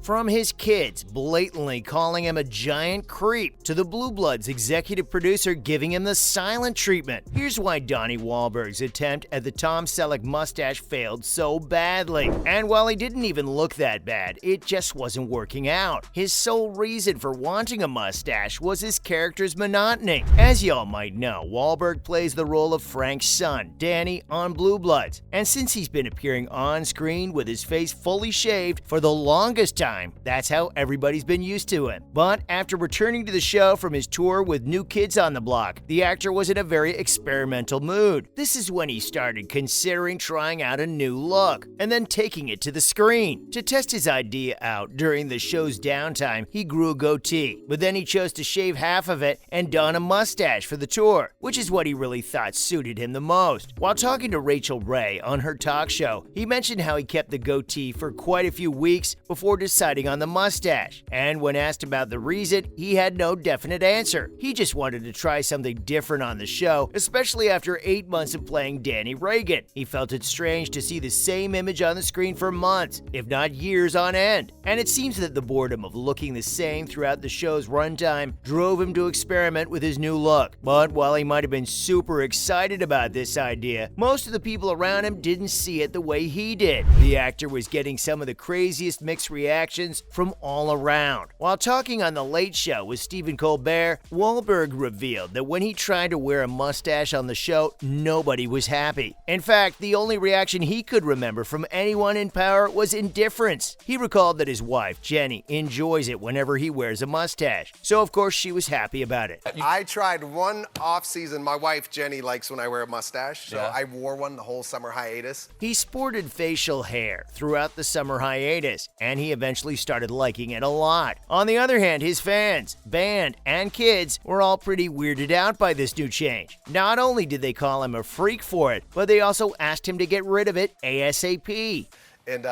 From his kids blatantly calling him a giant creep, to the Blue Bloods executive producer giving him the silent treatment. Here's why Donnie Wahlberg's attempt at the Tom Selleck mustache failed so badly. And while he didn't even look that bad, it just wasn't working out. His sole reason for wanting a mustache was his character's monotony. As y'all might know, Wahlberg plays the role of Frank's son, Danny, on Blue Bloods. And since he's been appearing on screen with his face fully shaved for the longest time, that's how everybody's been used to him. But after returning to the show from his tour with New Kids on the Block, the actor was in a very experimental mood. This is when he started considering trying out a new look and then taking it to the screen. To test his idea out during the show's downtime, he grew a goatee, but then he chose to shave half of it and don a mustache for the tour, which is what he really thought suited him the most. While talking to Rachel Ray on her talk show, he mentioned how he kept the goatee for quite a few weeks before deciding on the mustache. And when asked about the reason, he had no definite answer. He just wanted to try something different on the show, especially after 8 months of playing Danny Reagan. He felt it strange to see the same image on the screen for months, if not years on end. And it seems that the boredom of looking the same throughout the show's runtime drove him to experiment with his new look. But while he might have been super excited about this idea, most of the people around him didn't see it the way he did. The actor was getting some of the craziest mixed reactions from all around. While talking on The Late Show with Stephen Colbert, Wahlberg revealed that when he tried to wear a mustache on the show, nobody was happy. In fact, the only reaction he could remember from anyone in power was indifference. He recalled that his wife, Jenny, enjoys it whenever he wears a mustache, so of course she was happy about it. I tried one off-season. My wife, Jenny, likes when I wear a mustache, so I wore one the whole summer hiatus. He sported facial hair throughout the summer hiatus, and he eventually started liking it a lot. On the other hand, his fans, band, and kids were all pretty weirded out by this new change. Not only did they call him a freak for it, but they also asked him to get rid of it ASAP. And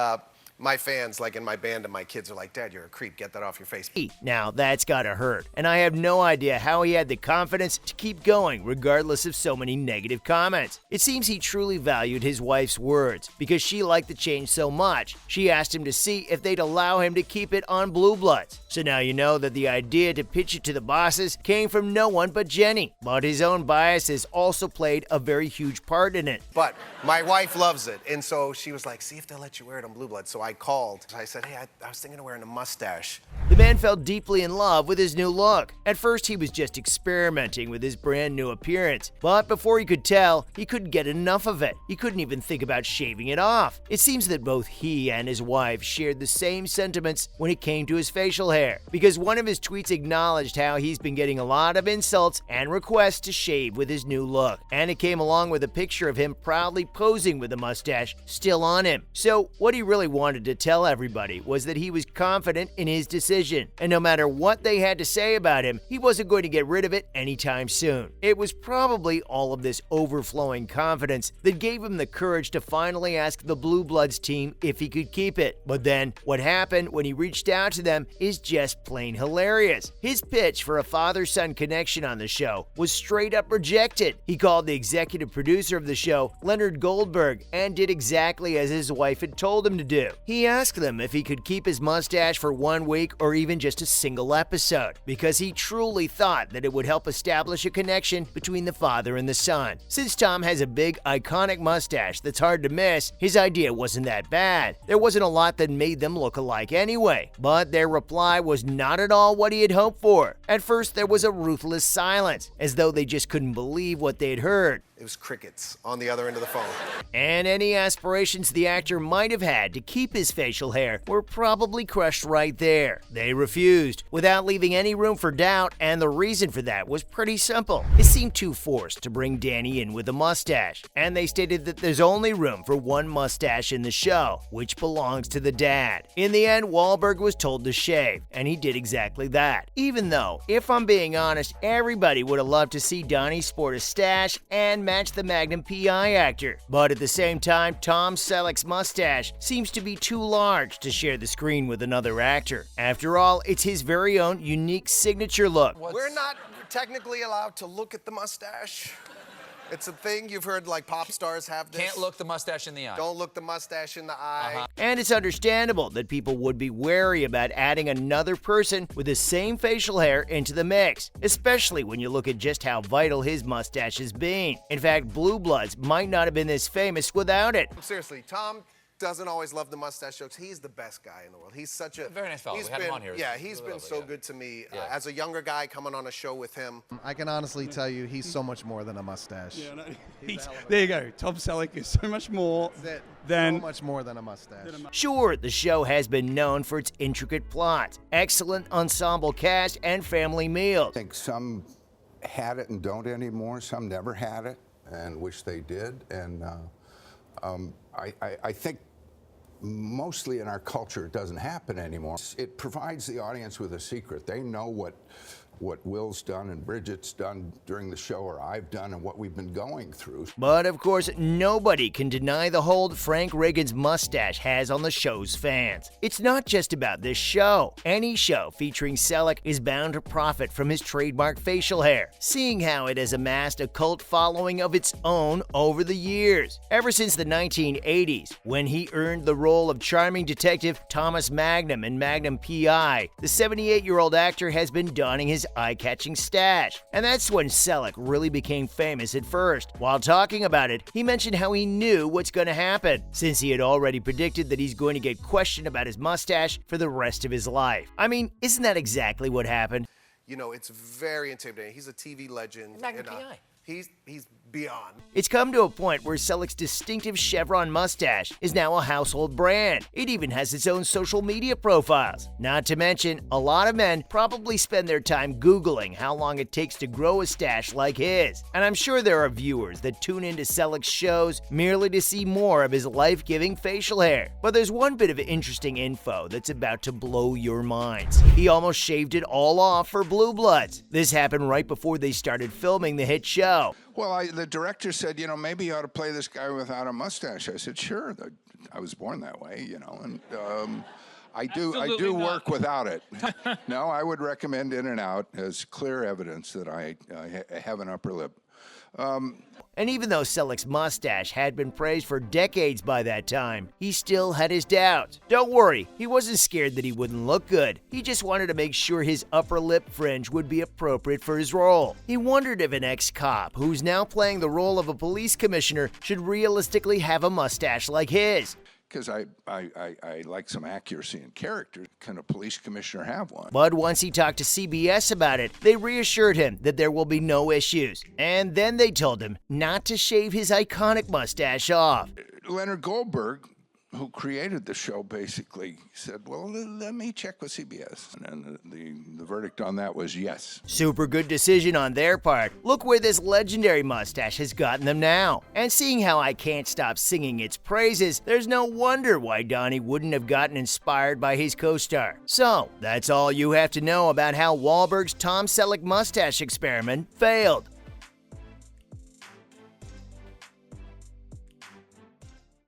my fans, like in my band and my kids, are like, "Dad, you're a creep. Get that off your face." Now, that's gotta hurt, and I have no idea how he had the confidence to keep going regardless of so many negative comments. It seems he truly valued his wife's words. Because she liked the change so much, she asked him to see if they'd allow him to keep it on Blue Bloods. So now you know that the idea to pitch it to the bosses came from no one but Jenny. But his own biases also played a very huge part in it. But my wife loves it, and so she was like, "See if they'll let you wear it on Blue Bloods." So I called. I said, "Hey, I was thinking of wearing a mustache." The man fell deeply in love with his new look. At first, he was just experimenting with his brand new appearance, but before he could tell, he couldn't get enough of it. He couldn't even think about shaving it off. It seems that both he and his wife shared the same sentiments when it came to his facial hair, because one of his tweets acknowledged how he's been getting a lot of insults and requests to shave with his new look, and it came along with a picture of him proudly posing with the mustache still on him. So what he really wanted to tell everybody was that he was confident in his decision, and no matter what they had to say about him, he wasn't going to get rid of it anytime soon. It was probably all of this overflowing confidence that gave him the courage to finally ask the Blue Bloods team if he could keep it. But then, what happened when he reached out to them is just plain hilarious. His pitch for a father-son connection on the show was straight up rejected. He called the executive producer of the show, Leonard Goldberg, and did exactly as his wife had told him to do. He asked them if he could keep his mustache for 1 week or even just a single episode, because he truly thought that it would help establish a connection between the father and the son. Since Tom has a big, iconic mustache that's hard to miss, his idea wasn't that bad. There wasn't a lot that made them look alike anyway, but their reply was not at all what he had hoped for. At first, there was a ruthless silence, as though they just couldn't believe what they'd heard. It was crickets on the other end of the phone. And any aspirations the actor might have had to keep his facial hair were probably crushed right there. They refused, without leaving any room for doubt, and the reason for that was pretty simple. It seemed too forced to bring Danny in with a mustache, and they stated that there's only room for one mustache in the show, which belongs to the dad. In the end, Wahlberg was told to shave, and he did exactly that. Even though, if I'm being honest, everybody would have loved to see Donnie sport a stash and match the Magnum PI actor. But at the same time, Tom Selleck's mustache seems to be too large to share the screen with another actor. After all, it's his very own unique signature look. We're not technically allowed to look at the mustache. It's a thing you've heard, like pop stars have this. Can't look the mustache in the eye. Don't look the mustache in the eye. And it's understandable that people would be wary about adding another person with the same facial hair into the mix, especially when you look at just how vital his mustache has been. In fact, Blue Bloods might not have been this famous without it. Seriously, Tom doesn't always love the mustache jokes. He's the best guy in the world. He's such a very nice fellow. He's We had him on here. Yeah, he's been so good to me. Yeah. As a younger guy coming on a show with him. I can honestly tell you he's so much more than a mustache. Yeah, no, there you go. Tom Selleck is so much more than so much more than a mustache. Sure, the show has been known for its intricate plot, excellent ensemble cast, and family meals. I think some had it and don't anymore. Some never had it and wish they did. And I think mostly in our culture it doesn't happen anymore. It provides the audience with a secret. They know what Will's done and Bridget's done during the show, or I've done, and what we've been going through. But of course, nobody can deny the hold Frank Reagan's mustache has on the show's fans. It's not just about this show. Any show featuring Selleck is bound to profit from his trademark facial hair, seeing how it has amassed a cult following of its own over the years. Ever since the 1980s, when he earned the role of charming detective Thomas Magnum in Magnum P.I., the 78-year-old actor has been donning his eye-catching stash. And that's when Selleck really became famous at first. While talking about it, he mentioned how he knew what's going to happen, since he had already predicted that he's going to get questioned about his mustache for the rest of his life. I mean, isn't that exactly what happened? You know, it's very intimidating. He's a TV legend. Magnum P.I. He's beyond. It's come to a point where Selleck's distinctive chevron mustache is now a household brand. It even has its own social media profiles. Not to mention, a lot of men probably spend their time Googling how long it takes to grow a stash like his. And I'm sure there are viewers that tune into Selleck's shows merely to see more of his life-giving facial hair. But there's one bit of interesting info that's about to blow your minds. He almost shaved it all off for Blue Bloods. This happened right before they started filming the hit show. Well, the director said, you know, maybe you ought to play this guy without a mustache. I said, sure. I was born that way, you know, and I do work without it. No, I would recommend In and Out as clear evidence that I have an upper lip. And even though Selleck's mustache had been praised for decades by that time, he still had his doubts. Don't worry, he wasn't scared that he wouldn't look good. He just wanted to make sure his upper lip fringe would be appropriate for his role. He wondered if an ex-cop, who's now playing the role of a police commissioner, should realistically have a mustache like his. Because I like some accuracy in character. Can a police commissioner have one? But once he talked to CBS about it, they reassured him that there will be no issues. And then they told him not to shave his iconic mustache off. Leonard Goldberg, who created the show, basically said, well, let me check with CBS. And the verdict on that was yes. Super good decision on their part. Look where this legendary mustache has gotten them now. And seeing how I Can't Stop Singing its praises, there's no wonder why Donnie wouldn't have gotten inspired by his co-star. So, that's all you have to know about how Wahlberg's Tom Selleck mustache experiment failed.